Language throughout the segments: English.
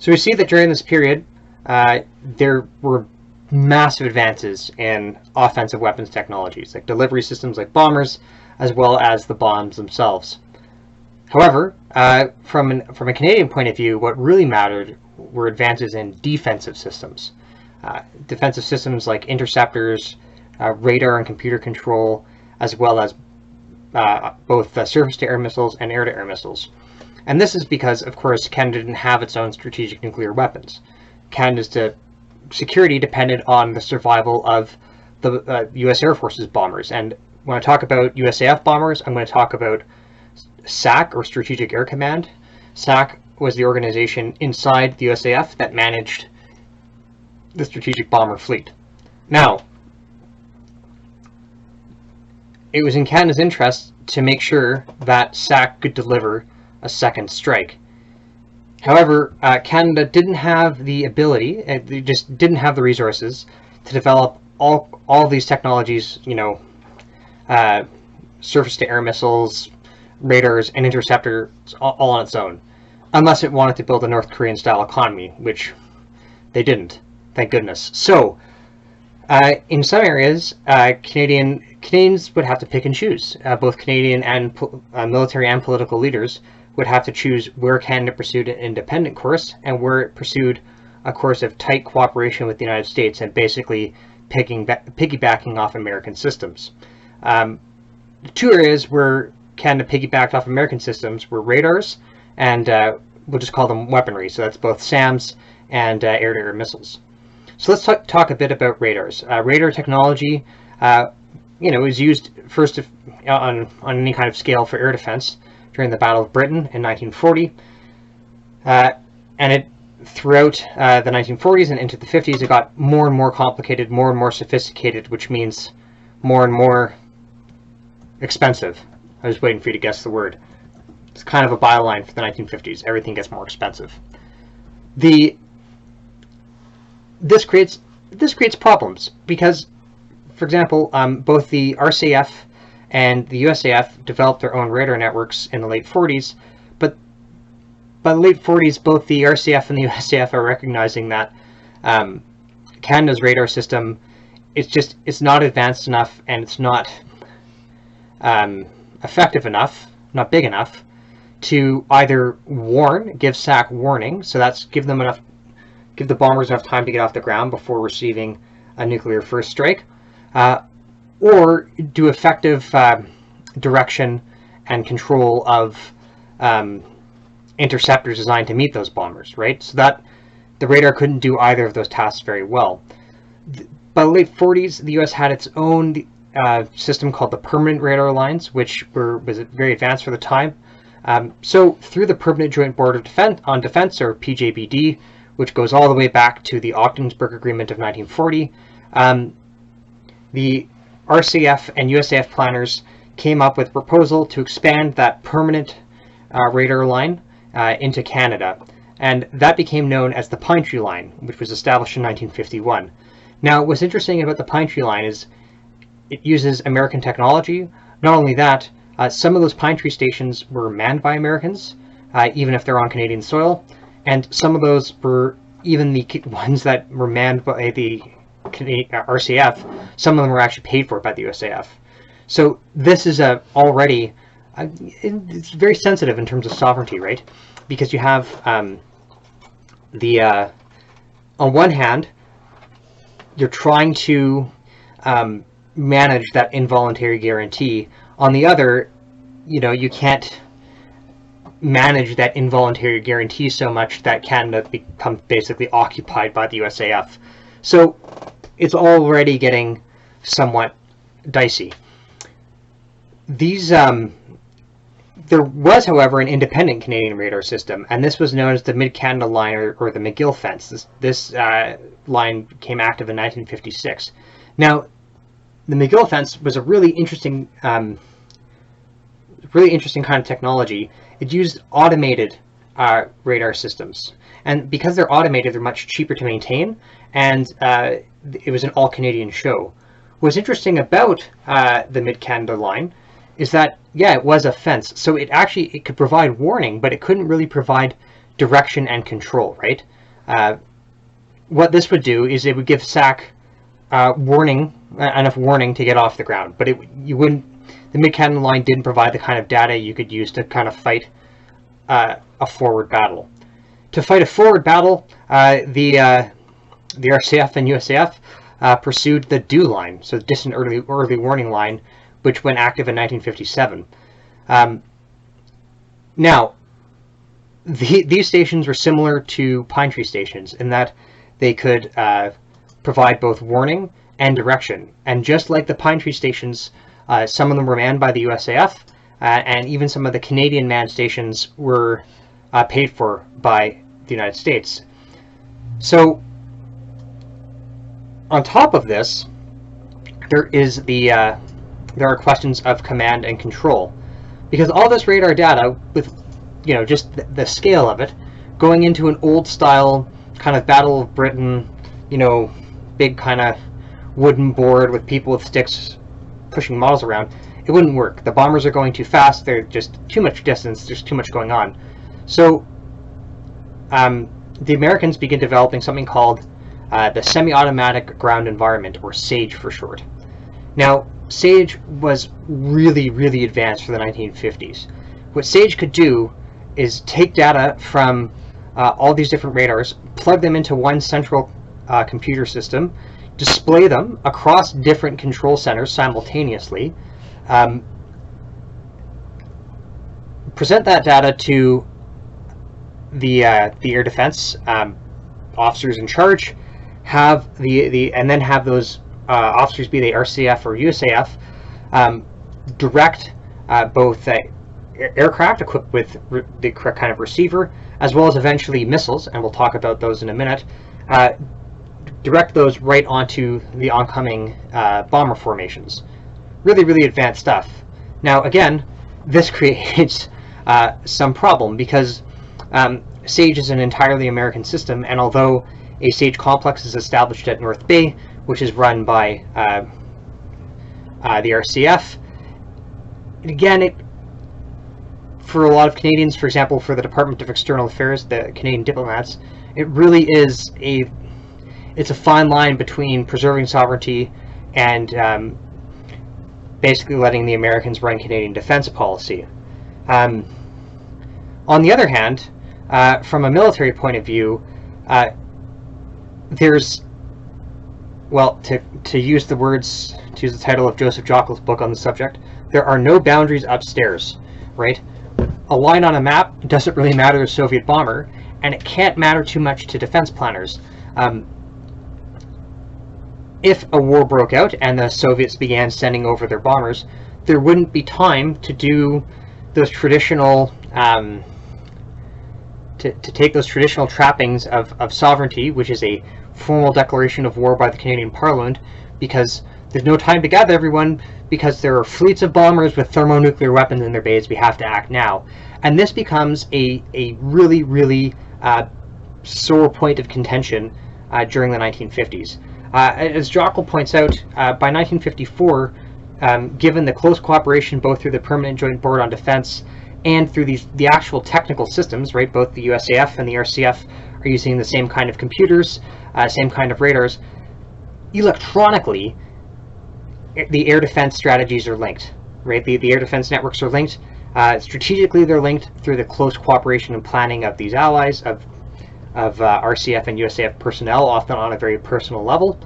So we see that during this period, there were massive advances in offensive weapons technologies, like delivery systems like bombers, as well as the bombs themselves. However, from a Canadian point of view, what really mattered were advances in defensive systems. Defensive systems like interceptors, radar and computer control, as well as both surface-to-air missiles and air-to-air missiles. And this is because, of course, Canada didn't have its own strategic nuclear weapons. Canada's security depended on the survival of the U.S. Air Force's bombers. And when I talk about USAF bombers, I'm going to talk about SAC, or Strategic Air Command. SAC was the organization inside the USAF that managed the strategic bomber fleet. Now, it was in Canada's interest to make sure that SAC could deliver a second strike. However, Canada didn't have the ability, they just didn't have the resources to develop all these technologies, surface-to-air missiles, radars, and interceptors all on its own, unless it wanted to build a North Korean-style economy, which they didn't, thank goodness. So, in some areas, Canadians would have to pick and choose. Both Canadian and military and political leaders would have to choose where Canada pursued an independent course and where it pursued a course of tight cooperation with the United States and basically piggybacking off American systems. Two areas where Canada piggybacked off American systems were radars and we'll just call them weaponry. So that's both SAMs and air-to-air missiles. So let's talk a bit about radars. Radar technology, was used first on any kind of scale for air defense during the Battle of Britain in 1940, and it throughout the 1940s and into the 50s, it got more and more complicated, more and more sophisticated, which means more and more expensive. I was waiting for you to guess the word. It's kind of a byline for the 1950s. Everything gets more expensive. This creates problems because, for example, both the RCF and the USAF developed their own radar networks in the late 40s, but by the late 40s, both the RCF and the USAF are recognizing that Canada's radar system it's not advanced enough and it's not effective enough, not big enough, to either give SAC warning, so that's give the bombers enough time to get off the ground before receiving a nuclear first strike, or do effective direction and control of interceptors designed to meet those bombers, right? So that the radar couldn't do either of those tasks very well. By the late 40s, the U.S. had its own system called the Permanent Radar Lines, which was very advanced for the time. So through the Permanent Joint Board of Defense, or PJBD, which goes all the way back to the Ogdensburg Agreement of 1940, the RCF and USAF planners came up with a proposal to expand that permanent radar line into Canada, and that became known as the Pine Tree Line, which was established in 1951. Now, what's interesting about the Pine Tree Line is it uses American technology. Not only that, some of those Pine Tree stations were manned by Americans, even if they're on Canadian soil, and some of those were even the ones that were manned by the RCF, some of them were actually paid for by the USAF. So this is already, it's very sensitive in terms of sovereignty, right? Because you have on one hand, you're trying to manage that involuntary guarantee. On the other, you can't manage that involuntary guarantee so much that Canada becomes basically occupied by the USAF. So it's already getting somewhat dicey. There was, however, an independent Canadian radar system, and this was known as the Mid-Canada Line, or the McGill Fence. This line became active in 1956. Now, the McGill Fence was a really interesting kind of technology. It used automated radar systems, and because they're automated, they're much cheaper to maintain, and it was an all-Canadian show. What's interesting about the Mid-Canada Line is that, yeah, it was a fence, so it could provide warning, but it couldn't really provide direction and control, right? What this would do is it would give SAC enough warning to get off the ground, but the mid-cannon line didn't provide the kind of data you could use to kind of fight a forward battle. To fight a forward battle, the RCF and USAF pursued the DEW line, so the distant early warning line, which went active in 1957. Now, these stations were similar to Pine Tree stations in that they could provide both warning and direction. And just like the Pine Tree stations, some of them were manned by the USAF, and even some of the Canadian manned stations were paid for by the United States. So, on top of this, there are questions of command and control, because all this radar data, with just the scale of it, going into an old style kind of Battle of Britain, big kind of wooden board with people with sticks pushing models around, it wouldn't work. The bombers are going too fast. They're just too much distance. There's too much going on. So the Americans begin developing something called the Semi-Automatic Ground Environment, or SAGE for short. Now, SAGE was really, really advanced for the 1950s. What SAGE could do is take data from all these different radars, plug them into one central computer system, display them across different control centers simultaneously, present that data to the air defense officers in charge, and then have those officers, be they RCF or USAF, direct both aircraft equipped with the correct kind of receiver, as well as eventually missiles, and we'll talk about those in a minute, direct those right onto the oncoming bomber formations. Really, really advanced stuff. Now, again, this creates some problem, because SAGE is an entirely American system, and although a SAGE complex is established at North Bay, which is run by the RCF, again, for a lot of Canadians, for example, for the Department of External Affairs, the Canadian diplomats, it really is it's a fine line between preserving sovereignty and basically letting the Americans run Canadian defense policy. On the other hand, from a military point of view, there's, well, to use the title of Joseph Jockel's book on the subject, there are no boundaries upstairs, right? A line on a map doesn't really matter to a Soviet bomber, and it can't matter too much to defense planners. If a war broke out and the Soviets began sending over their bombers, there wouldn't be time to do those traditional, to take those traditional trappings of sovereignty, which is a formal declaration of war by the Canadian Parliament, because there's no time to gather everyone, because there are fleets of bombers with thermonuclear weapons in their bays. We have to act now. And this becomes a really, really sore point of contention during the 1950s. As Jockel points out, by 1954, given the close cooperation both through the Permanent Joint Board on Defense and through the actual technical systems, right, both the USAF and the RCF are using the same kind of computers, same kind of radars, electronically, the air defense strategies are linked, right? The air defense networks are linked. Strategically, they're linked through the close cooperation and planning of these allies, of RCF and USAF personnel, often on a very personal level.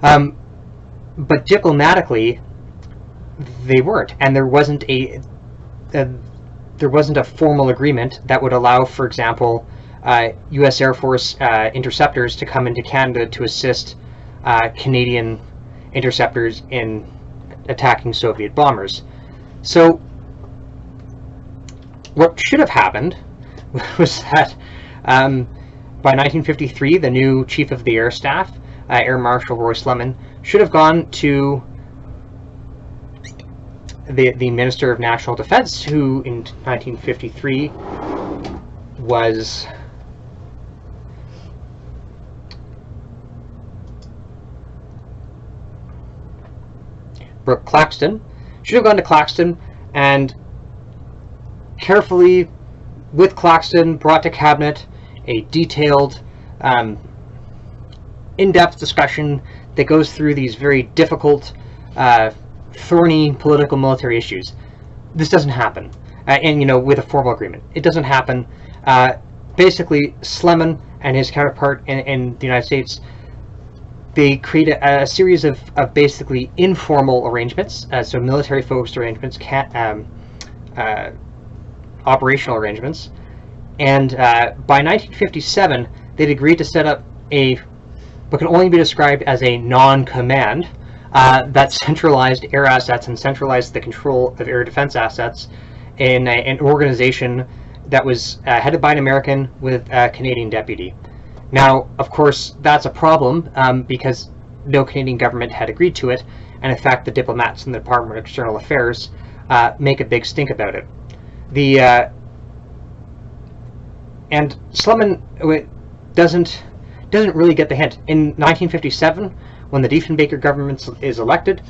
But diplomatically, they weren't, and there wasn't a formal agreement that would allow, for example, U.S. Air Force interceptors to come into Canada to assist Canadian interceptors in attacking Soviet bombers. So what should have happened was that by 1953, the new Chief of the Air Staff, Air Marshal Royce Lemon, should have gone to the Minister of National Defense, who in 1953 was Brooke Claxton. Should have gone to Claxton and carefully with Claxton, brought to cabinet a detailed, in-depth discussion that goes through these very difficult, thorny political military issues. This doesn't happen, and with a formal agreement, it doesn't happen. Basically, Sleman and his counterpart in the United States, they create a series of basically informal arrangements, so military-focused arrangements, operational arrangements, and by 1957, they'd agreed to set up what can only be described as a non-command that centralized air assets and centralized the control of air defense assets in an organization that was headed by an American with a Canadian deputy. Now, of course, that's a problem because no Canadian government had agreed to it, and in fact, the diplomats in the Department of External Affairs make a big stink about it. And Sleman doesn't really get the hint. In 1957, when the Diefenbaker government is elected,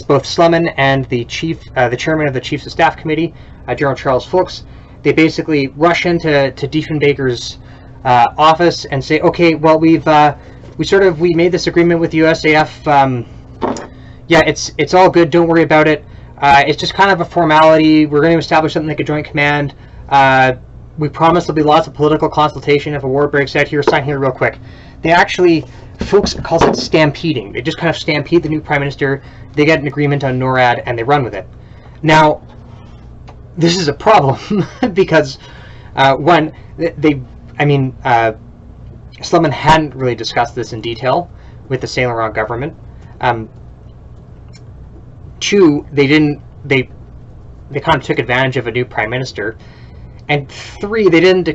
both Sleman and the chairman of the Chiefs of Staff Committee, General Charles Folks, they basically rush into Diefenbaker's office and say, okay, well, we made this agreement with the USAF. Yeah, it's all good. Don't worry about it. It's just kind of a formality. We're going to establish something like a joint command. We promise there'll be lots of political consultation if a war breaks out. Here, sign here real quick. They actually, Folks calls it stampeding. They just kind of stampede the new prime minister. They get an agreement on NORAD and they run with it. Now, this is a problem because one, Sleman hadn't really discussed this in detail with the Saint Laurent government. Two, they kind of took advantage of a new prime minister. And three, they didn't do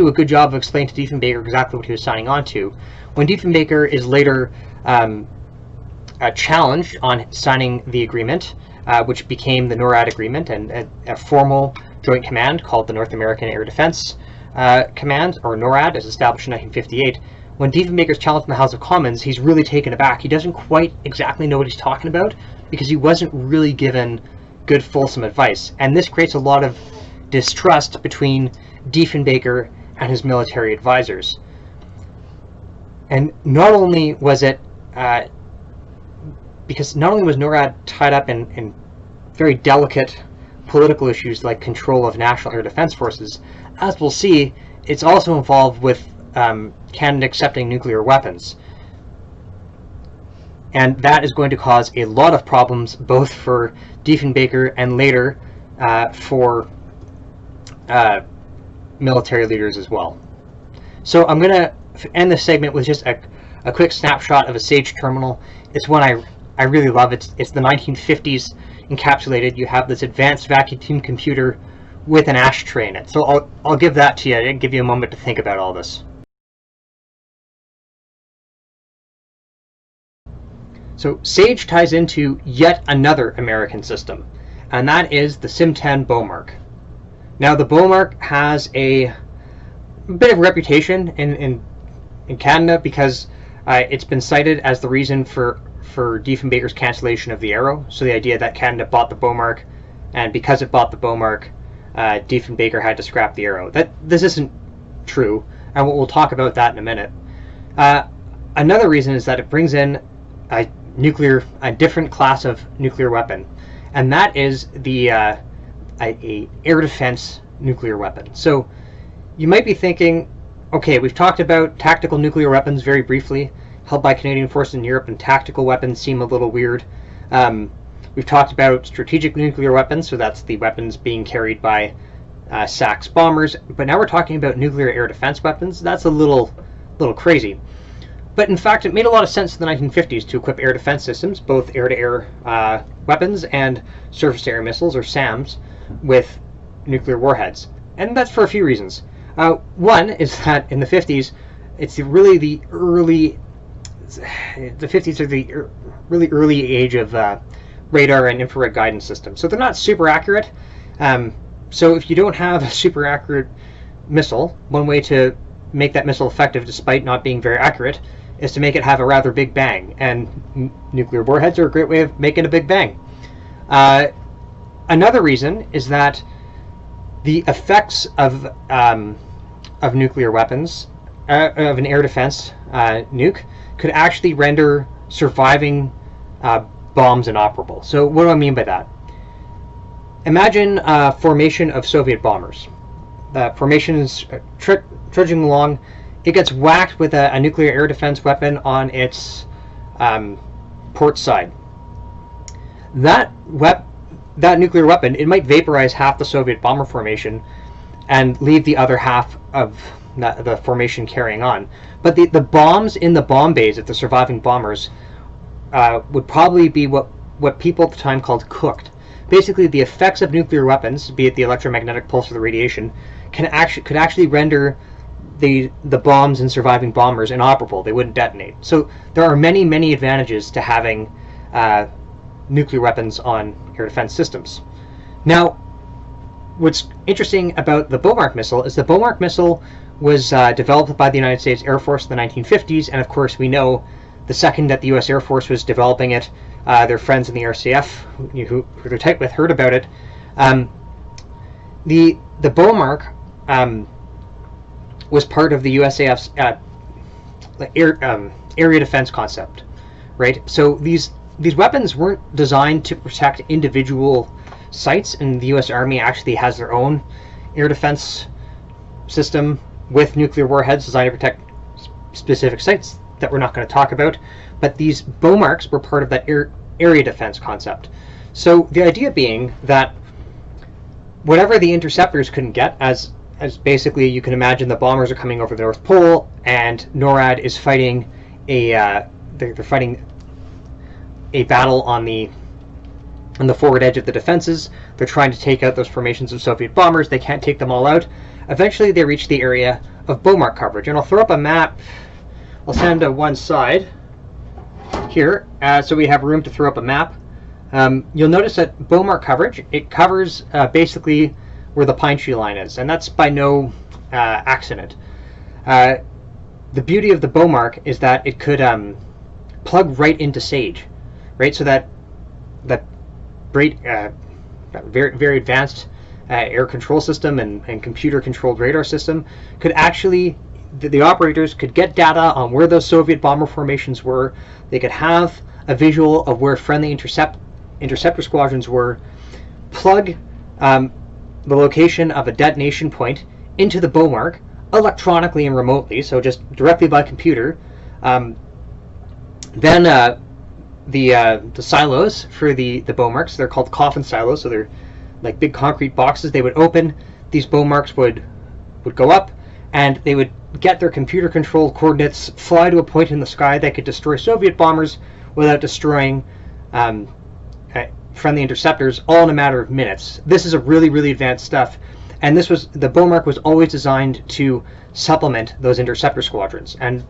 a good job of explaining to Diefenbaker exactly what he was signing on to. When Diefenbaker is later challenged on signing the agreement, which became the NORAD agreement, and a formal joint command called the North American Air Defense Command, or NORAD, is established in 1958. When Diefenbaker's challenged in the House of Commons, he's really taken aback. He doesn't quite exactly know what he's talking about because he wasn't really given good, fulsome advice. And this creates a lot of distrust between Diefenbaker and his military advisors. And not only was it because not only was NORAD tied up in very delicate political issues like control of national air defense forces, as we'll see, it's also involved with Canada accepting nuclear weapons. And that is going to cause a lot of problems both for Diefenbaker and later for military leaders as well. So I'm going to end this segment with just a quick snapshot of a SAGE terminal. It's one I really love. It's the 1950s encapsulated. You have this advanced vacuum computer with an ashtray in it. So I'll give that to you and give you a moment to think about all this. So SAGE ties into yet another American system, and that is the SIM-10 Beaumark. Now the Beaumark has a bit of a reputation in Canada because it's been cited as the reason for Diefenbaker's cancellation of the Avro. So the idea that Canada bought the Beaumark, and because it bought the Beaumark, Diefenbaker had to scrap the Avro. This isn't true, and we'll talk about that in a minute. Another reason is that it brings in a different class of nuclear weapon, and that is the a air defense nuclear weapon. So you might be thinking, okay, we've talked about tactical nuclear weapons very briefly, held by Canadian forces in Europe, and tactical weapons seem a little weird. We've talked about strategic nuclear weapons, so that's the weapons being carried by SACS bombers, but now we're talking about nuclear air defense weapons. That's a little crazy. But in fact, it made a lot of sense in the 1950s to equip air defense systems, both air-to-air weapons and surface-to-air missiles, or SAMs, with nuclear warheads. And that's for a few reasons. One is that in the 50s, it's really the 50s are the really early age of radar and infrared guidance systems. So they're not super accurate. So if you don't have a super accurate missile, one way to make that missile effective despite not being very accurate is to make it have a rather big bang, and nuclear warheads are a great way of making a big bang. Another reason is that the effects of nuclear weapons, of an air defense nuke, could actually render surviving bombs inoperable. So what do I mean by that? Imagine a formation of Soviet bombers. The formation is trudging along. It gets whacked with a nuclear air defense weapon on its port side. That nuclear weapon, it might vaporize half the Soviet bomber formation and leave the other half of the formation carrying on. But the bombs in the bomb bays of the surviving bombers would probably be what people at the time called cooked. Basically, the effects of nuclear weapons, be it the electromagnetic pulse or the radiation, could actually render the bombs in surviving bombers inoperable. They wouldn't detonate. So there are many, many advantages to having nuclear weapons on air defense systems. Now, what's interesting about the Bomark missile is the Bomark missile was developed by the United States Air Force in the 1950s, and of course we know the second that the U.S. Air Force was developing it, their friends in the RCF, who they're tight with, heard about it. The Bomark was part of the USAF's area defense concept, right? So these weapons weren't designed to protect individual sites, and the U.S. Army actually has their own air defense system with nuclear warheads designed to protect specific sites that we're not going to talk about. But these Bomarks were part of that area defense concept. So the idea being that whatever the interceptors couldn't get, as basically you can imagine the bombers are coming over the North Pole, and NORAD is fighting they're fighting a battle on the forward edge of the defenses. They're trying to take out those formations of Soviet bombers. They can't take them all out. Eventually they reach the area of Bomark coverage, and I'll throw up a map. I'll stand to one side here, so we have room to throw up a map. You'll notice that Bomark coverage, it covers basically where the pine tree line is, and that's by no accident. The beauty of the Bomark is that it could plug right into SAGE, right? So that great, very, very advanced air control system and computer-controlled radar system could actually, the operators could get data on where those Soviet bomber formations were. They could have a visual of where friendly interceptor squadrons were, plug the location of a detonation point into the Bomark electronically and remotely, so just directly by computer. Then the silos for the Bomarks, they're called coffin silos, so they're like big concrete boxes. They would open, these Bomarks would go up, and they would get their computer-controlled coordinates, fly to a point in the sky that could destroy Soviet bombers without destroying friendly interceptors, all in a matter of minutes. This is a really, really advanced stuff, and the Bomark was always designed to supplement those interceptor squadrons, and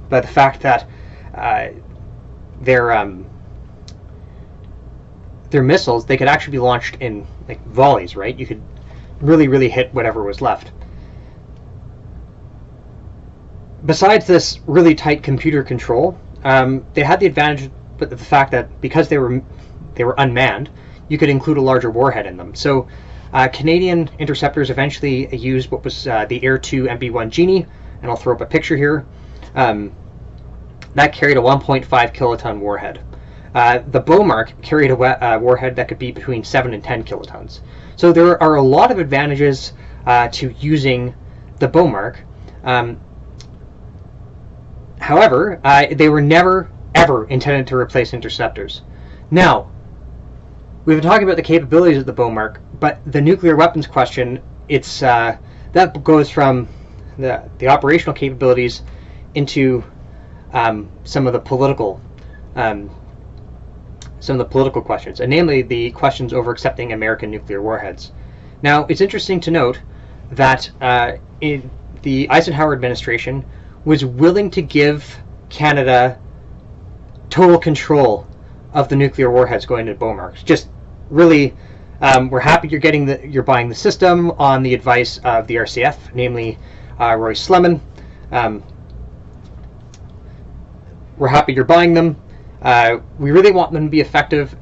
by the fact that their missiles, they could actually be launched in like volleys, right? You could really, really hit whatever was left. Besides this really tight computer control, they had the advantage of the fact that because they were unmanned, you could include a larger warhead in them. So Canadian interceptors eventually used what was the Air 2 MB-1 Genie, and I'll throw up a picture here. That carried a 1.5 kiloton warhead. The Bomark carried a warhead that could be between 7 and 10 kilotons. So there are a lot of advantages to using the Bomark. However, they were never, ever intended to replace interceptors. Now, we've been talking about the capabilities of the Bomark, but the nuclear weapons question, it's that goes from the operational capabilities into some of the political questions, and namely the questions over accepting American nuclear warheads. Now, it's interesting to note that in the Eisenhower administration was willing to give Canada total control of the nuclear warheads going into Bomarks. Just really, we're happy you're buying the system on the advice of the RCF, namely Roy Slemon. We're happy you're buying them. We really want them to be effective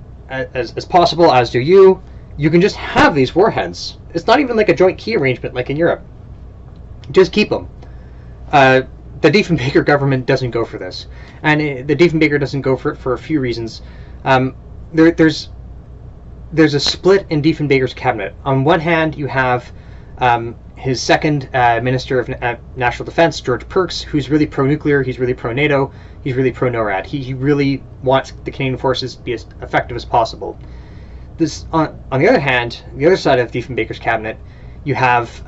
as possible, as do you. You can just have these warheads. It's not even like a joint key arrangement like in Europe. Just keep them. The Diefenbaker government doesn't go for this, and the Diefenbaker doesn't go for it for a few reasons. There's a split in Diefenbaker's cabinet. On one hand, you have his second Minister of National Defense, George Perks, who's really pro-nuclear, he's really pro-NATO, he's really pro-NORAD. He really wants the Canadian forces to be as effective as possible. This, on the other hand, the other side of Diefenbaker's cabinet, you have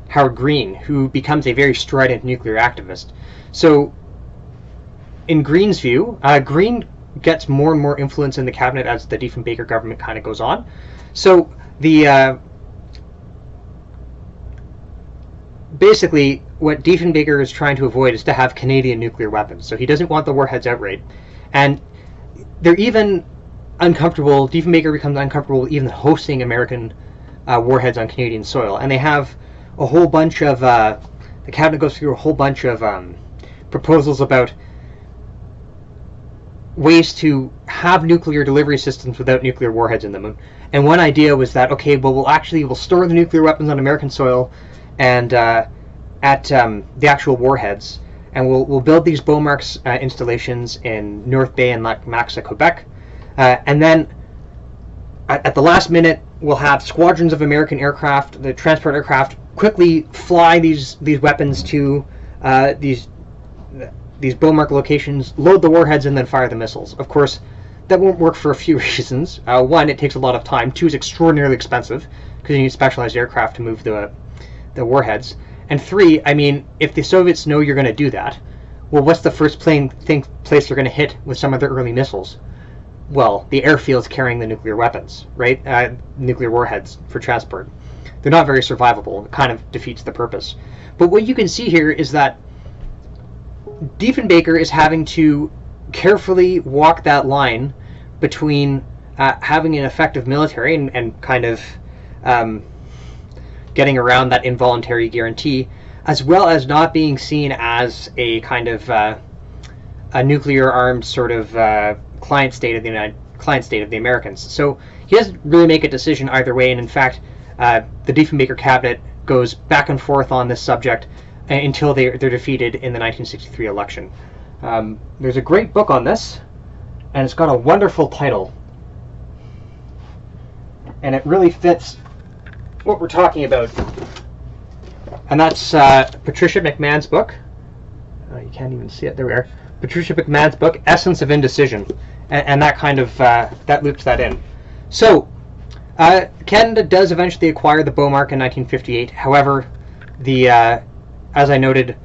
Howard Green, who becomes a very strident nuclear activist. So, in Green's view, Green gets more and more influence in the cabinet as the Diefenbaker government kind of goes on. So, basically, what Diefenbaker is trying to avoid is to have Canadian nuclear weapons. So he doesn't want the warheads outright. And they're even uncomfortable, Diefenbaker becomes uncomfortable even hosting American warheads on Canadian soil. And they have a whole bunch of, the cabinet goes through a whole bunch of proposals about ways to have nuclear delivery systems without nuclear warheads in them. And one idea was that, okay, well, we'll store the nuclear weapons on American soil and at the actual warheads, and we'll build these Beaumarks installations in North Bay and Lac Max, Quebec, and then at the last minute we'll have squadrons of American aircraft, the transport aircraft, quickly fly these weapons to these Beaumark locations, load the warheads, and then fire the missiles. Of course, that won't work for a few reasons. One, it takes a lot of time. Two, it's extraordinarily expensive because you need specialized aircraft to move the warheads. And three, I mean, if the Soviets know you're going to do that, well, what's the first place they're going to hit with some of their early missiles? Well, the airfields carrying the nuclear weapons, right? Nuclear warheads for transport. They're not very survivable. It kind of defeats the purpose. But what you can see here is that Diefenbaker is having to carefully walk that line between having an effective military and kind of getting around that involuntary guarantee, as well as not being seen as a kind of a nuclear-armed sort of client state of the Americans. So he doesn't really make a decision either way, and in fact, the Diefenbaker cabinet goes back and forth on this subject until they're defeated in the 1963 election. There's a great book on this, and it's got a wonderful title, and it really fits what we're talking about, and that's Patricia McMahon's book. You can't even see it. There we are. Patricia McMahon's book, Essence of Indecision, and that kind of that loops that in. So Canada does eventually acquire the Beaumark in 1958. However, as I noted,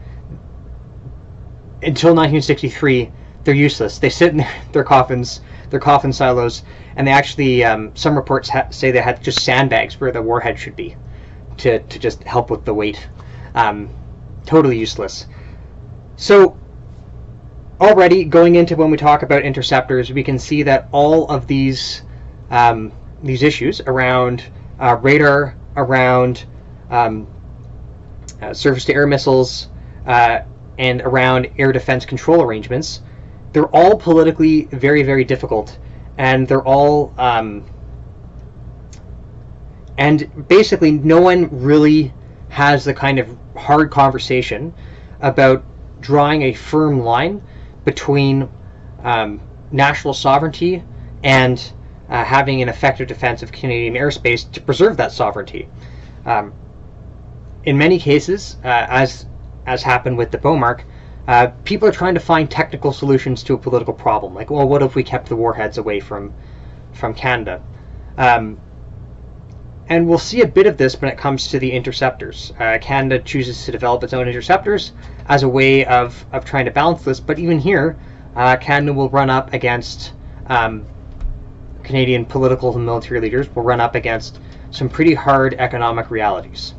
until 1963, they're useless. They sit in their coffin silos, and they actually, some reports say they had just sandbags where the warhead should be to just help with the weight. Totally useless. So already going into when we talk about interceptors, we can see that all of these issues around radar, around surface-to-air missiles, and around air defense control arrangements, they're all politically very, very difficult, and they're all and basically no one really has the kind of hard conversation about drawing a firm line between national sovereignty and having an effective defense of Canadian airspace to preserve that sovereignty. In many cases, as happened with the Beaumark, people are trying to find technical solutions to a political problem. Like, well, what if we kept the warheads away from Canada? And we'll see a bit of this when it comes to the interceptors. Canada chooses to develop its own interceptors as a way of trying to balance this. But even here, Canada will run up against Canadian political and military leaders, will run up against some pretty hard economic realities.